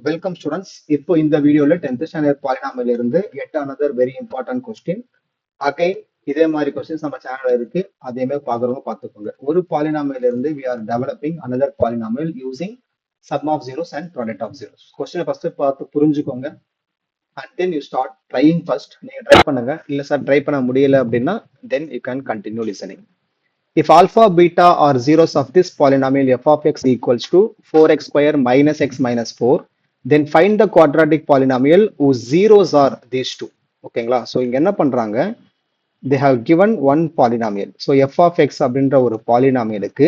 Welcome students. இப்போ இந்த வீடியோல 10th ஸ்டாண்டர்ட் பாலினாமியல் இருந்து yet another very important question. Again இதே மாதிரி கொஸ்டின்ஸ் நம்ம சேனல்ல இருக்கு. அதையுமே பாக்குறவங்க பார்த்துக்கோங்க. ஒரு பாலினாமியல் இருந்து we are developing another polynomial using sum of zeros and product of zeros. கொஸ்டினை ஃபர்ஸ்ட் பார்த்து புரிஞ்சுக்கோங்க. And then you start trying first. நீங்க ட்ரை பண்ணுங்க. இல்ல சார் ட்ரை பண்ண முடியல அப்படின்னா then you can continue listening. If alpha, beta are zeros of this polynomial f of x equals to 4x square minus x minus 4, then find the quadratic polynomial whose zeros are these two. ஓகேங்களா? So இங்க என்ன பண்றாங்க? They have given one polynomial. So f of x அப்படின்ற ஒரு பாலினாமியலுக்கு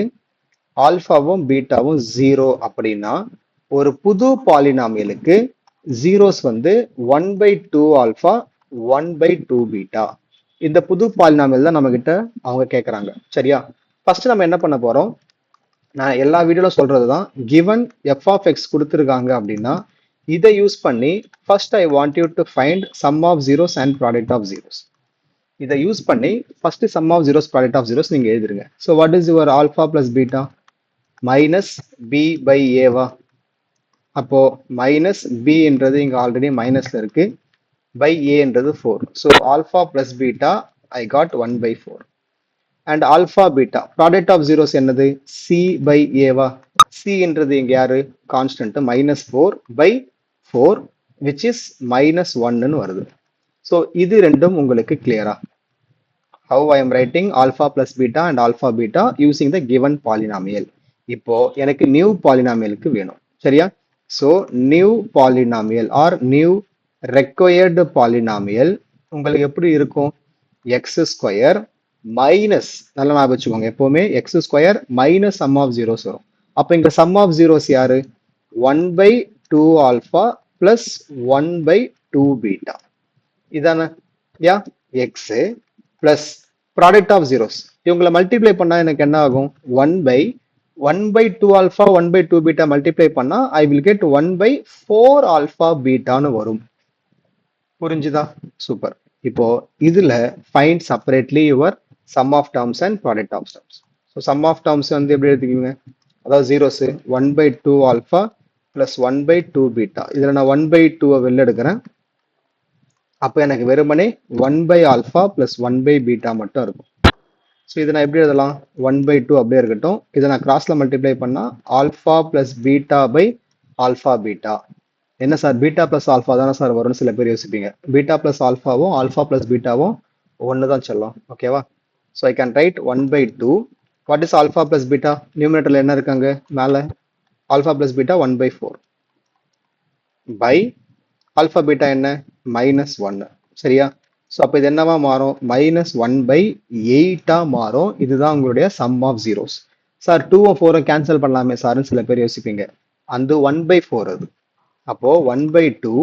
ஆல்பாவும் பீட்டாவும் zero அப்படின்னா ஒரு புது பாலினாமியலுக்கு zeros வந்து 1/2 ஆல்பா 1/2 பீட்டா. இந்த புது பாலினாமியல் தான் நம்ம கிட்ட அவங்க கேட்கறாங்க. சரியா? ஃபர்ஸ்ட் நம்ம என்ன பண்ண போறோம்? நான் எல்லா வீடியோல சொல்றதுதான். given f of x கொடுத்திருக்காங்க அப்படின்னா இதை யூஸ் பண்ணி first I want you to find sum of zeros and product of zeros. இதை யூஸ் பண்ணி first sum of zeros product of zeros நீங்க எழுதிருங்க. So what is your alpha plus beta? minus b by a வா? அப்போ minus b என்றது இங்க already மைனஸ்ல இருக்கு. by a என்றது 4. So alpha plus beta I got 1/4. And alpha beta product of zeros என்னது? c by a வா? c என்றது இங்க யாரு? கான்ஸ்டன்ட் -4 by 4 which is -1 ன்னு வருது. So இது ரெண்டும் உங்களுக்கு கிளியரா? How I am writing alpha plus beta and alpha beta using the given polynomial. இப்போ எனக்கு நியூ பாலினாமியலுக்கு வேணும். சரியா? So new polynomial or new required polynomial உங்களுக்கு எப்படி இருக்கும்? x ஸ்கொயர் மைனஸ், நல்லா ஞாபகம் வச்சுக்கோங்க, எப்பவுமே x square minus sum of zeros வரும். அப்ப இங்க சம் ஆஃப் ஜீரோஸ் யாரு? 1/2 ஆல்பா பிளஸ் 1/2 பீட்டா. இதானே? Yeah x plus product of zeros இவங்களை மல்டிப்ளை பண்ணா எனக்கு என்ன ஆகும்? 1/2 ஆல்பா 1/2 பீட்டா மல்டிப்ளை பண்ணா ஐ வில் கெட் 1/4 ஆல்பா பீட்டான்னு வரும். புரிஞ்சுதா? சூப்பர். இப்போ இதுல find separately your sum of terms and product of terms. So sum of terms வந்து எப்படி எடுத்துக்கீங்க? அதாவது ஜீரோஸ் 1/2 ஆல்பா பிளஸ் 1/2 பீட்டா. இதுல நான் 1/2 வெளில எடுக்கிறேன். அப்போ எனக்கு வெறுமனே 1 ஆல்பா பிளஸ் 1 பீட்டா மட்டும் இருக்கும். ஸோ இதை நான் எப்படி எழுதலாம்? 1/2 அப்படியே இருக்கட்டும். இதை நான் கிராஸ்ல மல்டிப்ளை பண்ணா alpha plus beta by alpha beta. என்ன சார் பீட்டா பிளஸ் ஆல்பா தானே சார் வரும்னு சில பேர் யோசிப்பீங்க. பீட்டா பிளஸ் ஆல்பாவும் ஆல்பா பிளஸ் பீட்டாவும் ஒன்று தான் சொல்லும். ஓகேவா? So I can write 1/2. What is alpha plus beta? நியூமினேட்டர்ல என்ன இருக்காங்க? மேலே alpha plus beta 1/4 by alpha beta என்ன? -1. சரியா? ஸோ அப்போ இது என்னவா மாறும்? -1/8 மாறும். இதுதான் உங்களுடைய சம் ஆஃப் ஜீரோஸ். சார் 2ம் 4ம் கேன்சல் பண்ணலாமே சார்னு சில பேர் யோசிப்பீங்க. அந்த 1/4 அது. அப்போ 1/2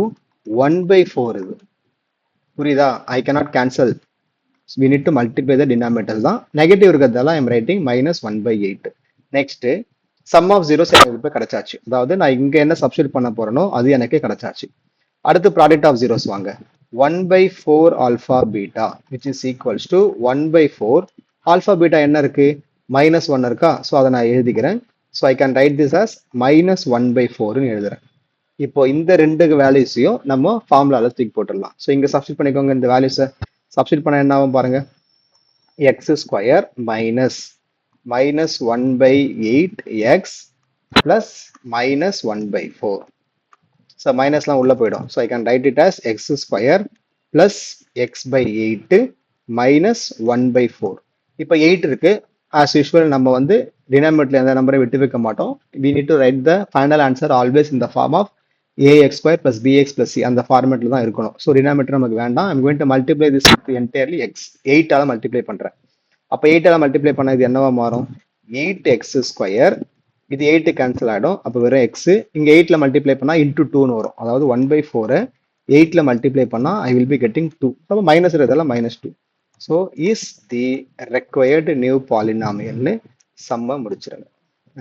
1/4 இது. புரியுதா? I cannot cancel. We need to multiply the denominators தான். நெகட்டிவ் இருக்கிறதால I am writing -1/8. Next sum of zeros எனக்கு இப்போ கிடைச்சாச்சு. அதாவது நான் இங்க என்ன சப்ஸ்டிட் பண்ண போறேனோ அது எனக்கு கிடைச்சாச்சு. அடுத்து ப்ராடக்ட் ஆஃப் ஜீரோஸ் வாங்க. 1/4 alpha beta which is equals to 1/4 alpha beta என்ன இருக்கு? -1 இருக்கா? ஸோ அதை நான் எழுதிக்கிறேன். So I can right this as -1/4ன்னு எழுதுறேன். இப்போ இந்த ரெண்டு வேல்யூஸையும் நம்ம ஃபார்முலால தூக்கி போட்டுடலாம். ஸோ இங்க சப்ஸ்டிட் பண்ணிக்கோங்க. இந்த வேல்யூஸை சப்ஸ்டிட் பண்ண என்ன ஆகும் பாருங்க. X square minus -1/8x plus -1/4. So மைனஸ்லாம் உள்ள போயிடும். So I can write it as x square plus x/8 minus 1/4. இப்போ 8 இருக்கு. ஆஸ் யூஸ்வல் நம்ம வந்து டினாமினேட்டர்ல எந்த நம்பரை விட்டு வைக்க மாட்டோம். we need to write the final answer always in the form of ax square plus bx plus c. அந்த ஃபார்மேட்ல தான் இருக்கணும். ஸோ டினாமினேட்டர் நமக்கு வேண்டாம். I'm going to multiply this with entirely x. 8 ஆல மல்டிப்ளை பண்றேன். அப்போ 8 ஆல மல்டிப்ளை பண்ண இது என்னவா மாறும்? 8x square. இது 8 கேன்சல் ஆகிடும். அப்போ வெறும் x. இங்க 8ல மல்டிப்ளை பண்ணா இன்டூ 2ன்னு வரும். அதாவது 1/4 8ல மல்டிப்ளை பண்ணா ஐ வில் பி கெட்டிங் 2. அப்போ மைனஸ் இருக்கிறதால -2. So is the required new பாலினாமியல்னு சம்ம முடிச்சிருங்க.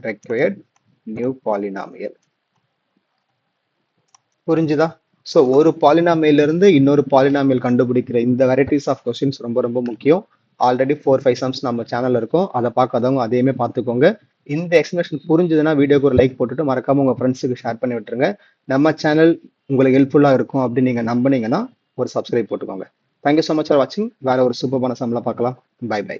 Required new polynomial. புரிஞ்சுதா? ஸோ ஒரு பாலினாமியல் இருந்து இன்னொரு பாலினாமியல் கண்டுபிடிக்கிற இந்த வெரைட்டிஸ் ஆஃப் கொஸ்டின்ஸ் ரொம்ப ரொம்ப முக்கியம். ஆல்ரெடி 4-5 சம்ஸ் நம்ம சேனல்ல இருக்கும். அதை பார்க்காதவங்க அதையுமே பார்த்துக்கோங்க. இந்த எக்ஸ்பிளேஷன் புரிஞ்சதுன்னா வீடியோக்கு ஒரு லைக் போட்டுட்டு மறக்காம உங்க ஃப்ரெண்ட்ஸுக்கு ஷேர் பண்ணி விட்டுருங்க. நம்ம சேனல் உங்களுக்கு ஹெல்ப்ஃபுல்லா இருக்கும் அப்படின்னு நீங்க நம்புனீங்கன்னா ஒரு சப்ஸ்கிரைப் போட்டுக்கோங்க. தேங்க்யூ ஸோ மச் ஃபார் வாட்சிங். வேற ஒரு சூப்பரான சம்பளம் பார்க்கலாம். Bye by.